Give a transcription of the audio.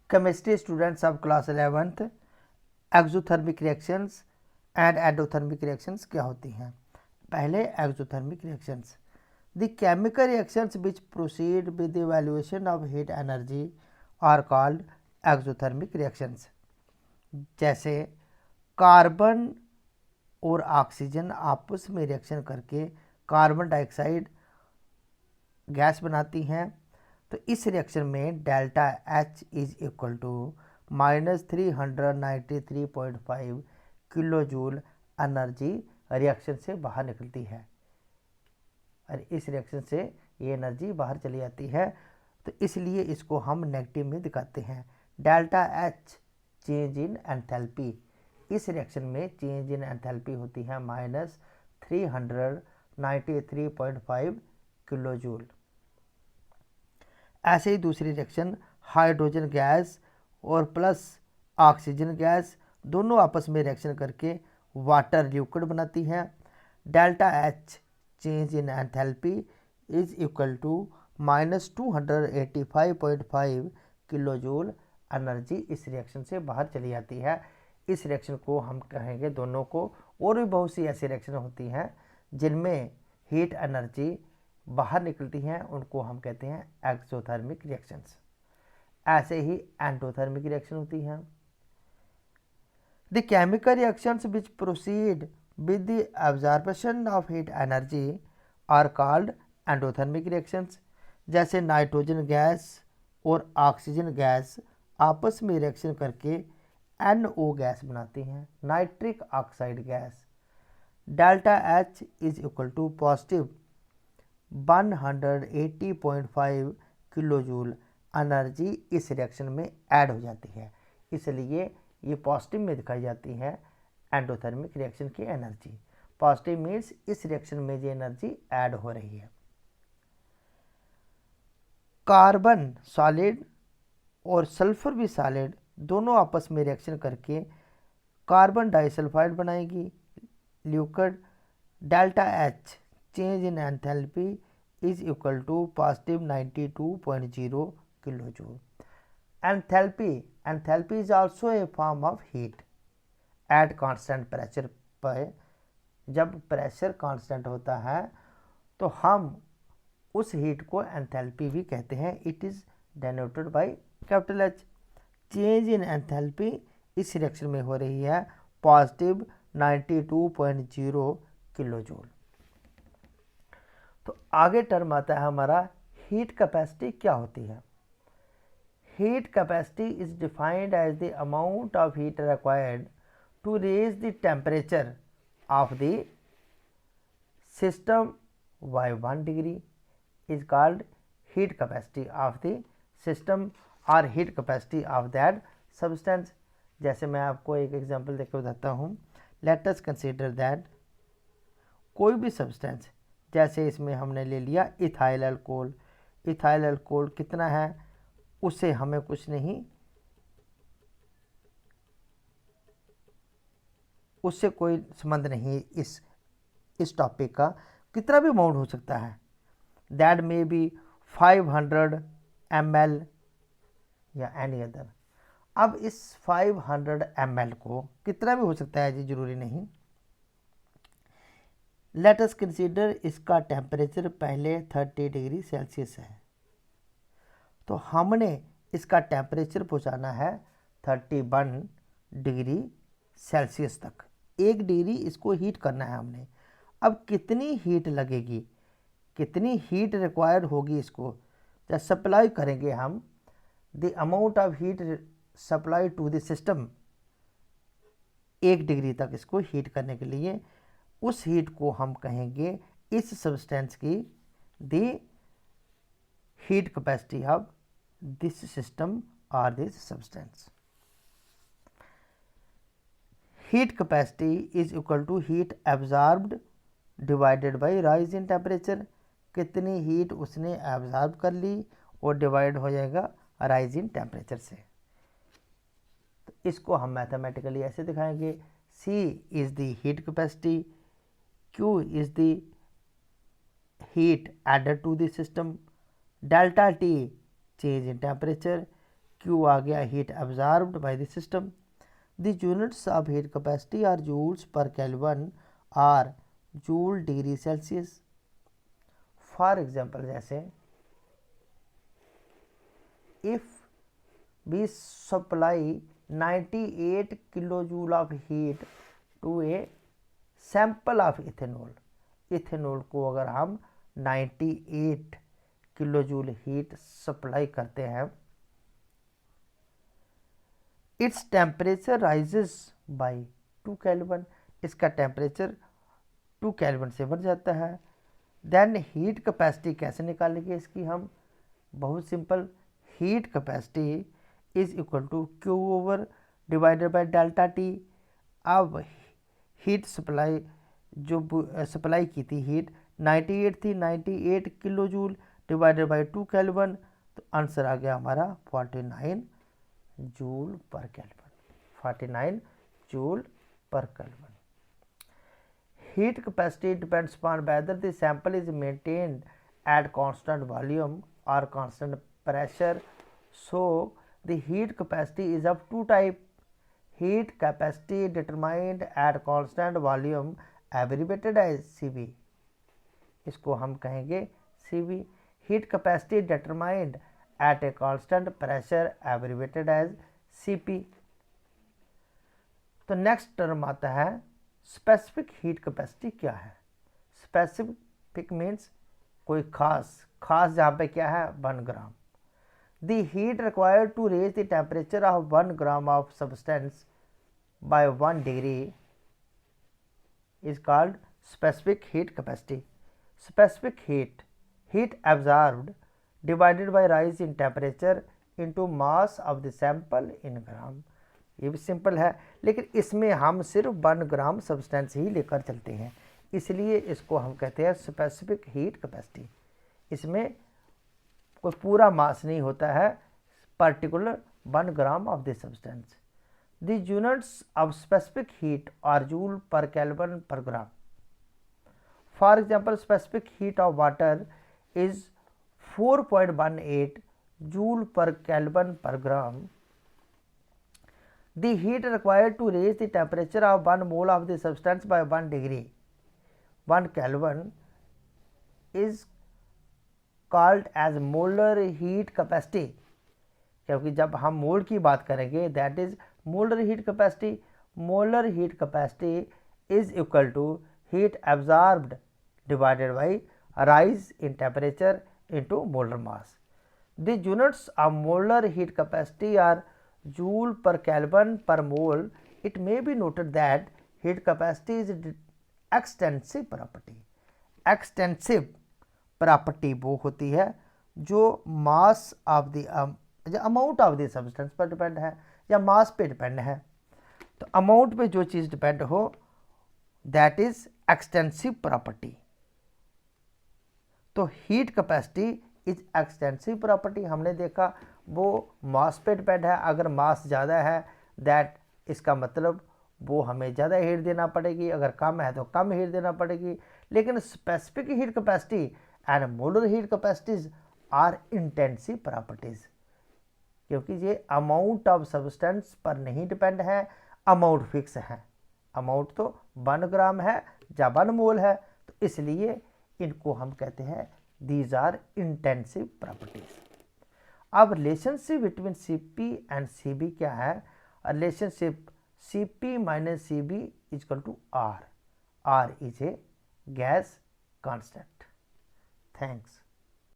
Chemistry students of class 11th, exothermic reactions and endothermic reactions क्या होती हैं। पहले exothermic reactions, the chemical reactions which proceed with the evaluation of heat energy are called exothermic reactions. जैसे carbon और oxygen आपस में reaction करके carbon dioxide gas बनाती हैं, तो इस रिएक्शन में delta H is equal to -393.5 kilo joule energy reaction से बाहर निकलती है। और इस रिएक्शन से ये एनर्जी बाहर चली जाती है, तो इसलिए इसको हम नेगेटिव में दिखाते हैं। Delta H change in enthalpy, इस रिएक्शन में चेंज इन एंथैल्पी होती है -393.5 किलो जूल। ऐसे ही दूसरी रिएक्शन हाइड्रोजन गैस और प्लस ऑक्सीजन गैस दोनों आपस में रिएक्शन करके वाटर लिक्विड बनाती है। Delta H change in enthalpy is equal to -285.5 kilo joule energy इस रिएक्शन से बाहर चली जाती है। इस रिएक्शन को हम कहेंगे दोनों को। और भी बहुत सी ऐसी रिएक्शन होती हैं जिनमें हीट एनर्जी बाहर निकलती हैं, उनको हम कहते हैं एक्सोथर्मिक रिएक्शंस। ऐसे ही एंडोथर्मिक रिएक्शन होती हैं। The chemical reactions which proceed with the absorption of heat energy are called endothermic reactions. जैसे नाइट्रोजन गैस और ऑक्सीजन गैस आपस में रिएक्शन करके NO गैस बनाती हैं, nitric oxide gas. Delta H is equal to positive 180.5 kilo joule energy इस reaction में add हो जाती है, इसलिए ये पॉजिटिव में दिखाई जाती है एंडोथर्मिक रिएक्शन की एनर्जी। पॉजिटिव मीन्स इस रिएक्शन में जो एनर्जी ऐड हो रही है। कार्बन सॉलिड और सल्फर भी सॉलिड दोनों आपस में रिएक्शन करके कार्बन डाइसल्फाइड बनाएगी liquid. Delta H change in enthalpy is equal to positive 92.0 kilo joule. Enthalpy is also a form of heat at constant pressure पर। जब प्रेशर कांस्टेंट होता है तो हम उस हीट को एंथैल्पी भी कहते हैं। It is denoted by capital H. Change in enthalpy इस रिएक्शन में हो रही है पॉजिटिव 92.0 किलो जूल। तो आगे टर्म आता है हमारा हीट कैपेसिटी क्या होती है। Heat capacity is defined as the amount of heat required to raise the temperature of the system by 1 degree is called heat capacity of the system or heat capacity of that substance। जैसे मैं आपको एक example देकर बताता हूँ। Let us consider that कोई भी substance, जैसे इसमें हमने ले लिया इथाइल अल्कोहल। इथाइल अल्कोहल कितना है, उससे हमें कुछ नहीं, उससे कोई संबंध नहीं इस टॉपिक का। कितना भी अमाउंट हो सकता है, दैट मे बी 500 ml या एनी अदर। अब इस 500 ml को कितना भी हो सकता है जी, जरूरी नहीं। लेट अस कंसीडर इसका टेम्परेचर पहले 30 डिग्री सेल्सियस है, तो हमने इसका टेम्परेचर पहुंचाना है 31 डिग्री सेल्सियस तक। 1 डिग्री इसको हीट करना है हमने। अब कितनी हीट लगेगी, कितनी हीट रिक्वायर्ड होगी इसको, जब सप्लाई करेंगे हम the amount of heat supply to the system 1 degree तक इसको हीट करने के लिए, उस हीट को हम कहेंगे इस सब्सटेंस की the heat capacity of this system और this substance. Heat capacity is equal to heat absorbed divided by rise in temperature. कितनी हीट उसने एब्जॉर्ब कर ली और डिवाइड हो जाएगा राइज इन टेम्परेचर से। तो इसको हम मैथमेटिकली ऐसे दिखाएंगे, C is the heat capacity, Q is the heat added to the system, delta T change in temperature, Q आ गया heat absorbed by the system. The units of heat capacity are joules per kelvin or joule degree Celsius. For example, जैसे if we supply 98 kilo joule of heat to a sample of ethanol, ethanol को अगर हम 98 kilo joule heat supply करते हैं, its temperature rises by 2 kelvin, इसका temperature 2 kelvin से बढ़ जाता है। देन हीट कैपेसिटी कैसे निकालेंगे इसकी हम, बहुत simple, heat capacity is equal to Q over divided by delta T. अब हीट सप्लाई जो सप्लाई की थी हीट 98 थी, 98 kilo joule divided by 2 Kelvin, तो आंसर आ गया हमारा 49 joule per Kelvin, 49 joule per Kelvin. Heat capacity depends upon whether the sample is maintained at constant volume or constant pressure. So the heat capacity is of two types. Heat capacity determined at constant volume abbreviated as CV, इसको हम कहेंगे CV. Heat capacity determined at a constant pressure abbreviated as CP. तो next term आता है specific heat capacity क्या है। Specific means कोई खास जहाँ पे क्या है 1 gram. The heat required to raise the temperature of 1 gram of substance by 1 degree is called specific heat capacity. Specific heat absorbed divided by rise in temperature into mass of the sample in gram. ये भी simple है, लेकिन इसमें हम सिर्फ 1 ग्राम substance ही लेकर चलते हैं, इसलिए इसको हम कहते हैं स्पेसिफिक हीट कैपेसिटी। इसमें कोई पूरा मास नहीं होता है, particular 1 gram of the substance. The units of specific heat are joule per kelvin per gram. For example, specific heat of water is 4.18 joule per kelvin per gram. The heat required to raise the temperature of 1 mole of the substance by 1 degree 1 Kelvin is called as molar heat capacity, क्योंकि जब हम मोल की बात करेंगे that is molar heat capacity. Molar heat capacity is equal to heat absorbed divided by rise in temperature into molar mass. The units of molar heat capacity are joule per Kelvin per mole. It may be noted that heat capacity is extensive property. Extensive property वो होती है जो mass of the amount of the substance पर depend है या mass पे depend है। तो amount पे जो चीज़ डिपेंड हो that is extensive property। तो heat capacity is extensive property, हमने देखा वो मास पे डिपेंड है। अगर मास ज़्यादा है दैट इसका मतलब वो हमें ज़्यादा हीट देना पड़ेगी, अगर कम है तो कम हीट देना पड़ेगी। लेकिन specific heat capacity and molar heat capacities are intensive properties, क्योंकि ये अमाउंट ऑफ सब्सटेंस पर नहीं डिपेंड है, अमाउंट फिक्स है। अमाउंट तो 1 ग्राम है या 1 मोल है, तो इसलिए इनको हम कहते हैं these are intensive properties। अब relationship between Cp and Cv क्या है? Relationship Cp minus Cv is equal to R। R is a gas constant. Thanks.